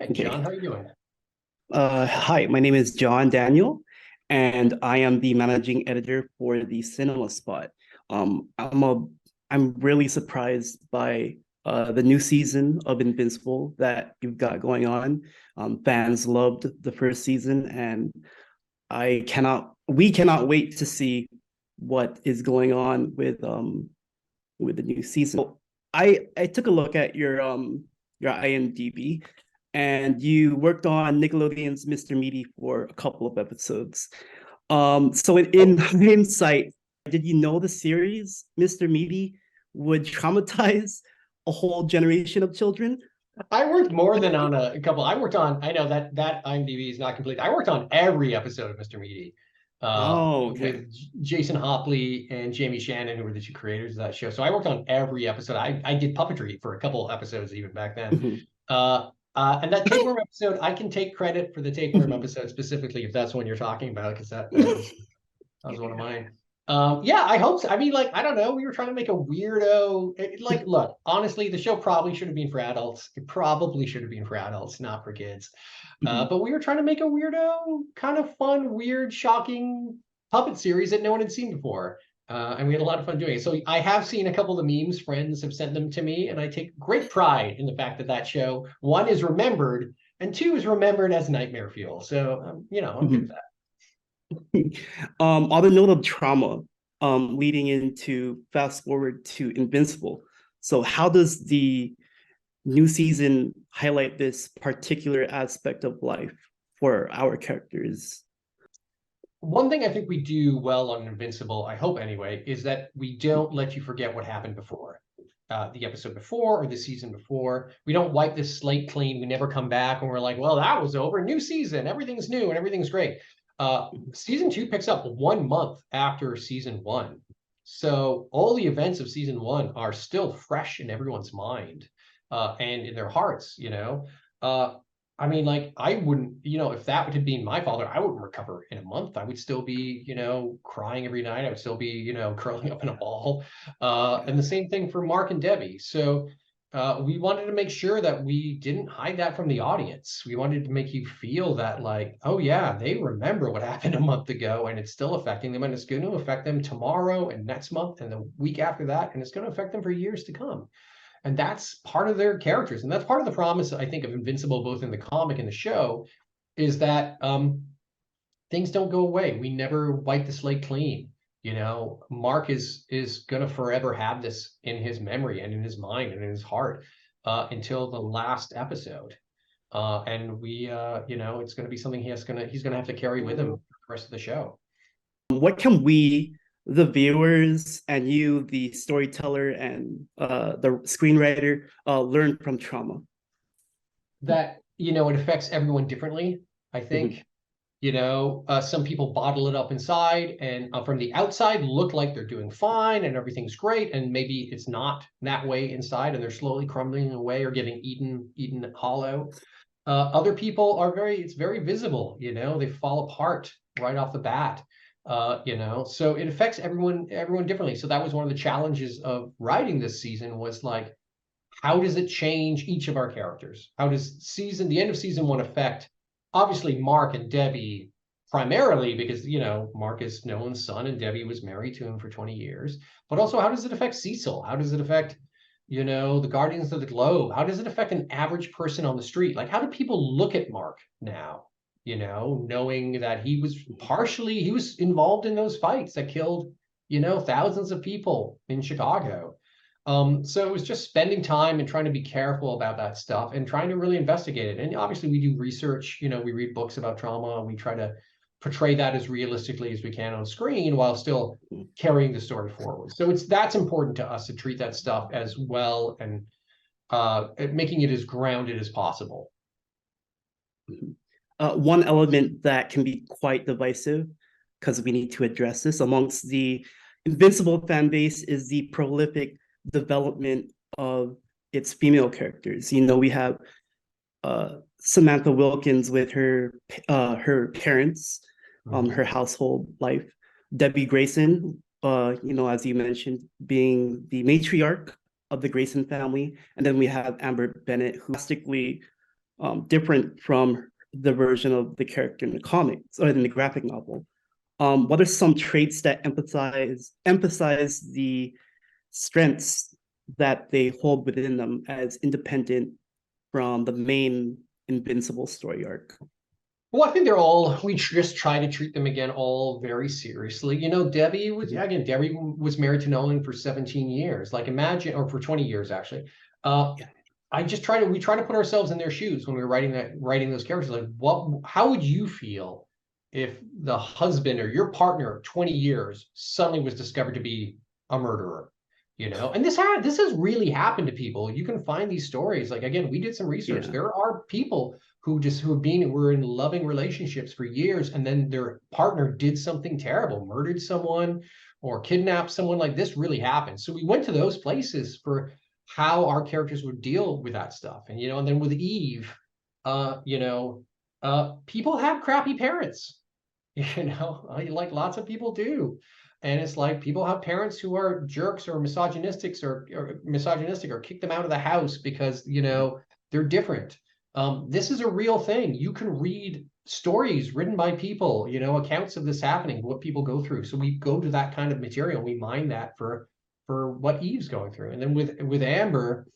Hey, John, Okay. how you doing? Hi, my name is John Daniel, and I am the managing editor for the Cinema Spot. Um, I'm a I'm really surprised by the new season of Invincible that you've got going on. Fans loved the first season, and we cannot wait to see what is going on with the new season. I took a look at your IMDb, and you worked on Nickelodeon's Mr. Meaty for a couple of episodes. So in hindsight, did you know the series Mr. Meaty would traumatize a whole generation of children? I worked more than on a couple. I worked on. I know that IMDb is not complete. I worked on every episode of Mr. Meaty, Oh, okay. with Jason Hopley and Jamie Shannon, who were the two creators of that show. So I worked on every episode. I did puppetry for a couple episodes even back then. Mhm. And that tapeworm episode, I can take credit for the tapeworm episode specifically if that's one you're talking about, because that was one of mine. Yeah, I hope so. I mean, like, I don't know. We were trying to make a weirdo. Look, honestly, the show probably should have been for adults. It probably should have been for adults, not for kids. But we were trying to make a weirdo, kind of fun, weird, shocking puppet series that no one had seen before. And we had a lot of fun doing it. So I have seen a couple of the memes. Friends have sent them to me, and I take great pride in the fact that that show, one, is remembered, and two, is remembered as nightmare fuel. So, I'm good with that. On the note of trauma, leading into fast forward to Invincible. So, how does the new season highlight this particular aspect of life for our characters? One thing I think we do well on Invincible, I hope anyway, is that we don't let you forget what happened before. The episode before or the season before. We don't wipe this slate clean. We never come back and we're like, well, that was over. New season. Everything's new and everything's great. Season two picks up 1 month after season one. So all the events of season one are still fresh in everyone's mind, and in their hearts. Uh, I mean, like, I wouldn't, if that had been my father, I wouldn't recover in a month. I would still be, crying every night. I would still be, curling up in a ball. And the same thing for Mark and Debbie. So we wanted to make sure that we didn't hide that from the audience. We wanted to make you feel that, like, oh, yeah, they remember what happened a month ago and it's still affecting them. And it's going to affect them tomorrow and next month and the week after that. And it's going to affect them for years to come. And that's part of their characters. And that's part of the promise, I think, of Invincible, both in the comic and the show, is that things don't go away. We never wipe the slate clean. Mark is gonna forever have this in his memory and in his mind and in his heart, until the last episode. And it's gonna be something he's gonna have to carry with him for the rest of the show. What can we, the viewers, and you, the storyteller and the screenwriter, learn from trauma? That it affects everyone differently, I think. Some people bottle it up inside and, from the outside, look like they're doing fine and everything's great, and maybe it's not that way inside, and they're slowly crumbling away or getting eaten hollow. Other people it's very visible. They fall apart right off the bat. So it affects everyone differently. So that was one of the challenges of writing this season, was like, how does it change each of our characters? How does the end of season one affect, obviously, Mark and Debbie primarily, because, Mark is Nolan's son and Debbie was married to him for 20 years. But also, how does it affect Cecil? How does it affect, the Guardians of the Globe? How does it affect an average person on the street? Like, how do people look at Mark now? Knowing that he was involved in those fights that killed, thousands of people in Chicago. So it was just spending time and trying to be careful about that stuff and trying to really investigate it. And obviously we do research, we read books about trauma, and we try to portray that as realistically as we can on screen while still carrying the story forward. So that's important to us, to treat that stuff as well, and making it as grounded as possible. One element that can be quite divisive, because we need to address this amongst the Invincible fan base, is the prolific development of its female characters. We have Samantha Wilkins with her parents, her household life. Debbie Grayson, as you mentioned, being the matriarch of the Grayson family, and then we have Amber Bennett, who drastically different from the version of the character in the comics or in the graphic novel. What are some traits that emphasize the strengths that they hold within them as independent from the main Invincible story arc? Well, I think they're all, we just try to treat them again all very seriously. Debbie was married to Nolan for 17 years. Like imagine, or for 20 years actually. Uh, Yeah. we try to put ourselves in their shoes when we were writing those characters. Like how would you feel if the husband or your partner of 20 years suddenly was discovered to be a murderer? And this has really happened to people. You can find these stories. Like again, we did some research. Yeah. There are people were in loving relationships for years, and then their partner did something terrible, murdered someone or kidnapped someone. Like this really happened. So we went to those places for how our characters would deal with that stuff. And then with Eve, people have crappy parents, like lots of people do. And it's like people have parents who are jerks or misogynistic or kick them out of the house because, they're different. This is a real thing. You can read stories written by people, accounts of this happening, what people go through. So we go to that kind of material. We mine that for what Eve's going through. And then with Amber,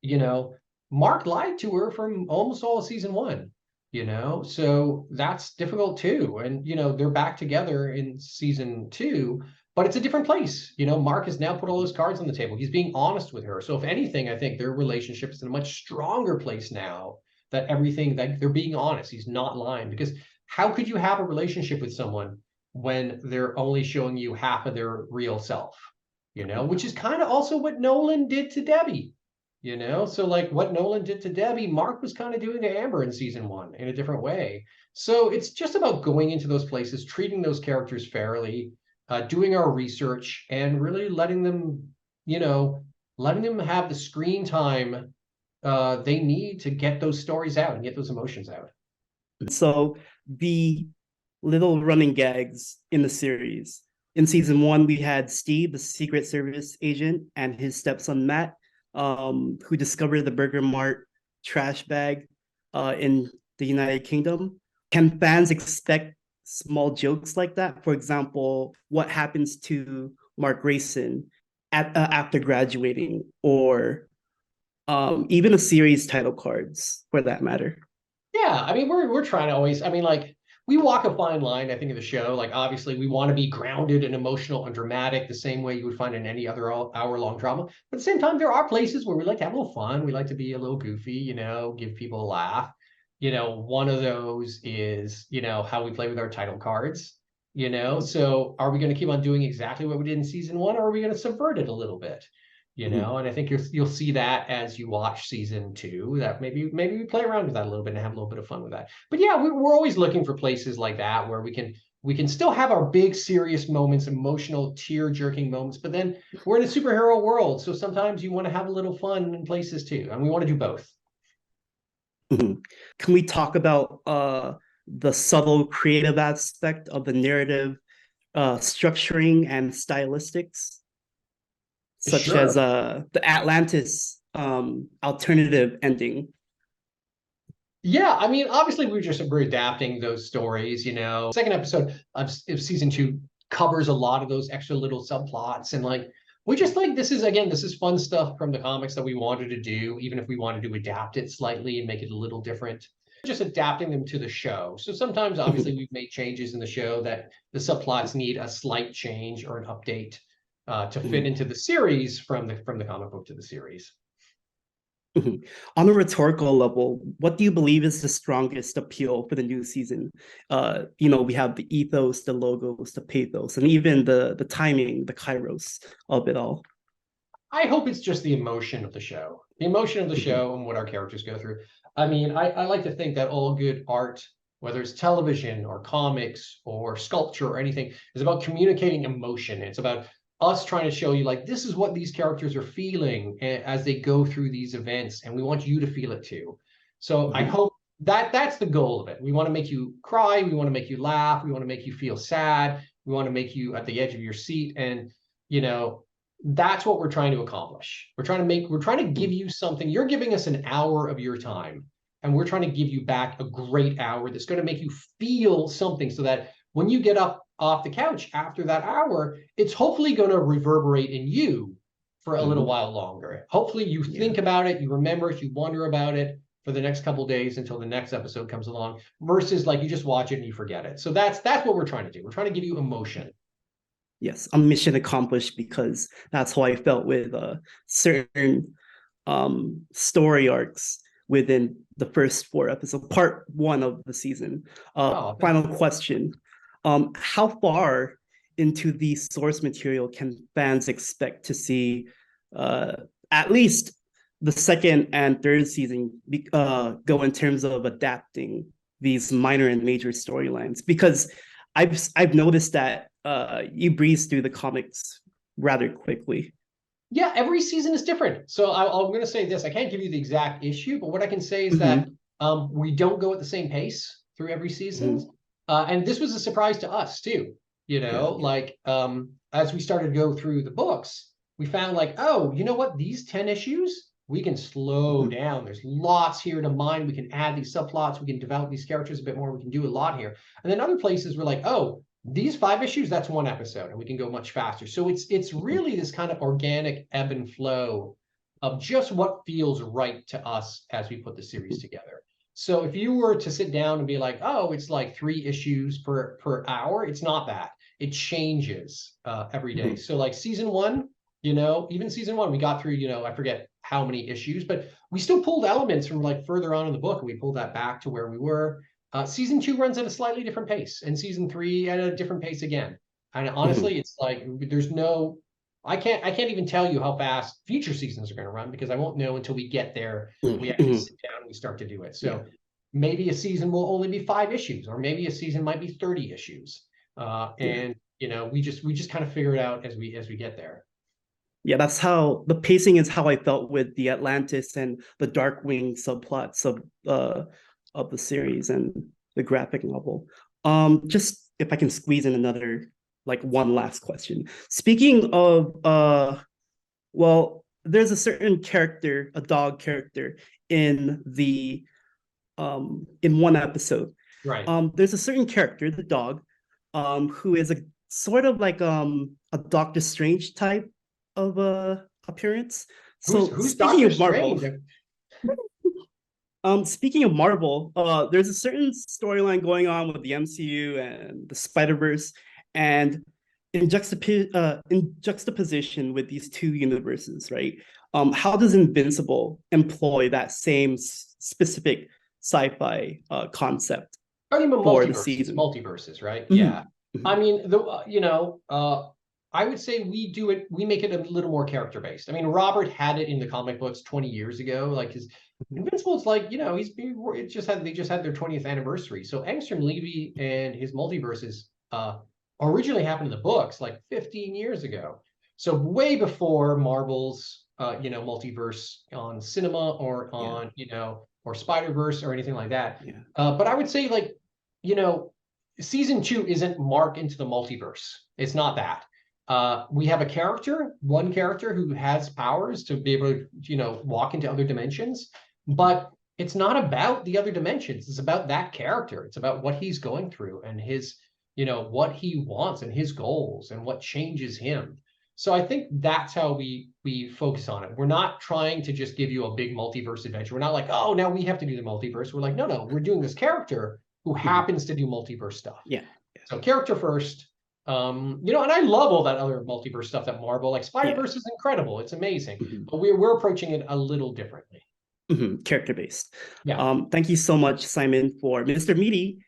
you know, Mark lied to her from almost all of season one, so that's difficult too. And, they're back together in season two, but it's a different place. Mark has now put all those cards on the table. He's being honest with her. So if anything, I think their relationship is in a much stronger place now that they're being honest. He's not lying, because how could you have a relationship with someone when they're only showing you half of their real self, which is kind of also what Nolan did to Debbie. So like what Nolan did to Debbie, Mark was kind of doing to Amber in season one in a different way. So it's just about going into those places, treating those characters fairly, doing our research, and really letting them have the screen time they need to get those stories out and get those emotions out. So the little running gags in the series. In season one, we had Steve, the Secret Service agent, and his stepson Matt, who discovered the Burger Mart trash bag in the United Kingdom. Can fans expect small jokes like that? For example, what happens to Mark Grayson after graduating, or even the series title cards, for that matter? Yeah, I mean, we're trying to always. I mean, like we walk a fine line. I think in the show, like obviously we want to be grounded and emotional and dramatic, the same way you would find in any other hour-long drama. But at the same time, there are places where we like to have a little fun. We like to be a little goofy, give people a laugh. One of those is how we play with our title cards. So are we going to keep on doing exactly what we did in season one, or are we going to subvert it a little bit? And I think you'll see that as you watch season two, that maybe we play around with that a little bit and have a little bit of fun with that. But yeah, we're always looking for places like that where we can still have our big serious moments, emotional tear-jerking moments, but then we're in a superhero world, so sometimes you want to have a little fun in places too, and we want to do both. Mhm. Can we talk about the subtle creative aspect of the narrative structuring and stylistics, such as Sure. the Atlantis alternative ending? Yeah, I mean, obviously we're adapting those stories. Second episode of season two covers a lot of those extra little subplots, and like we just like this is fun stuff from the comics that we wanted to do, even if we wanted to adapt it slightly and make it a little different. Just adapting them to the show. So sometimes, obviously, we've made changes in the show that the subplots need a slight change or an update to fit into the series from the comic book to the series. On a rhetorical level, what do you believe is the strongest appeal for the new season? We have the ethos, the logos, the pathos, and even the timing, the kairos of it all. I hope it's just the emotion of the show, and what our characters go through. I mean, I like to think that all good art, whether it's television or comics or sculpture or anything, is about communicating emotion. It's about us trying to show you, like, this is what these characters are feeling as they go through these events, and we want you to feel it too. So I hope that's the goal of it. We want to make you cry, we want to make you laugh, we want to make you feel sad, we want to make you at the edge of your seat, and you know that's what we're trying to accomplish. We're trying to give you something. You're giving us an hour of your time. and we're trying to give you back a great hour that's going to make you feel something, so that when you get up off the couch after that hour, it's hopefully going to reverberate in you for a little while longer. Hopefully you think about it, you remember it, you wonder about it for the next couple of days until the next episode comes along, versus like you just watch it and you forget it. So that's what we're trying to do. We're trying to give you emotion. Yes, a mission accomplished, because that's how I felt with certain story arcs within the first 4 episodes, part 1 of the season. Final question. How far into the source material can fans expect to see at least the second and third season go in terms of adapting these minor and major storylines? Because I've noticed that you breeze through the comics rather quickly. Yeah, every season is different. So I'm going to say this. I can't give you the exact issue, but what I can say is that we don't go at the same pace through every season. And this was a surprise to us too. Like as we started to go through the books, we found like, oh, you know what? These 10 issues, we can slow down. There's lots here to mine. We can add these subplots. We can develop these characters a bit more. We can do a lot here. And then other places we're like, oh, these 5 issues, that's 1 episode, and we can go much faster. So it's really this kind of organic ebb and flow of just what feels right to us as we put the series together. So if you were to sit down and be like, oh, it's like 3 issues per hour, it's not that. It changes every day. So like season 1, even season 1, we got through, I forget how many issues, but we still pulled elements from like further on in the book, and we pulled that back to where we were. Season 2 runs at a slightly different pace, and season 3 at a different pace again. And honestly, it's like there's no, I can't even tell you how fast future seasons are going to run, because I won't know until we get there. We actually sit down and we start to do it. So maybe a season will only be 5 issues, or maybe a season might be 30 issues. And we just kind of figure it out as we get there. Yeah, that's how the pacing is. How I felt with the Atlantis and the Darkwing subplots of the series and the graphic novel. Just if I can squeeze in another, like, one last question. Speaking of, well, there's a certain character, a dog character in the in one episode. Right. There's a certain character, the dog, who is a sort of like a Doctor Strange type of appearance. So who's speaking Doctor of Marvel, Strange? Speaking of Marvel, there's a certain storyline going on with the MCU and the Spider-Verse, and in juxtaposition with these 2 universes, right? How does Invincible employ that same specific sci-fi concept for the season? Multiverses, right? Yeah. I mean, I would say we make it a little more character-based. I mean, Robert had it in the comic books 20 years ago. Like his Invincible's like, they just had their 20th anniversary. So Angstrom Levy and his multiverses originally happened in the books like 15 years ago. So way before Marvel's multiverse on cinema or on, or Spider-Verse or anything like that. But I would say, like, season 2 isn't Mark into the multiverse. It's not that. We have one character who has powers to be able to, walk into other dimensions, but it's not about the other dimensions. It's about that character. It's about what he's going through and his, what he wants and his goals and what changes him. So I think that's how we focus on it. We're not trying to just give you a big multiverse adventure. We're not like, oh, now we have to do the multiverse. We're like, no, we're doing this character who happens to do multiverse stuff. Yeah. So character first. And I love all that other multiverse stuff that Marvel, like Spider-Verse is incredible. It's amazing. But we're approaching it a little differently. Character-based. Yeah. Thank you so much, Simon, for Mr. Meaty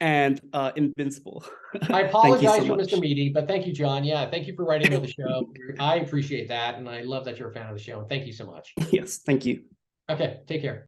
and Invincible. I apologize for Mr. Meaty, but thank you, John. Yeah, thank you for writing on the show. I appreciate that, and I love that you're a fan of the show. And thank you so much. Yes, thank you. Okay, take care.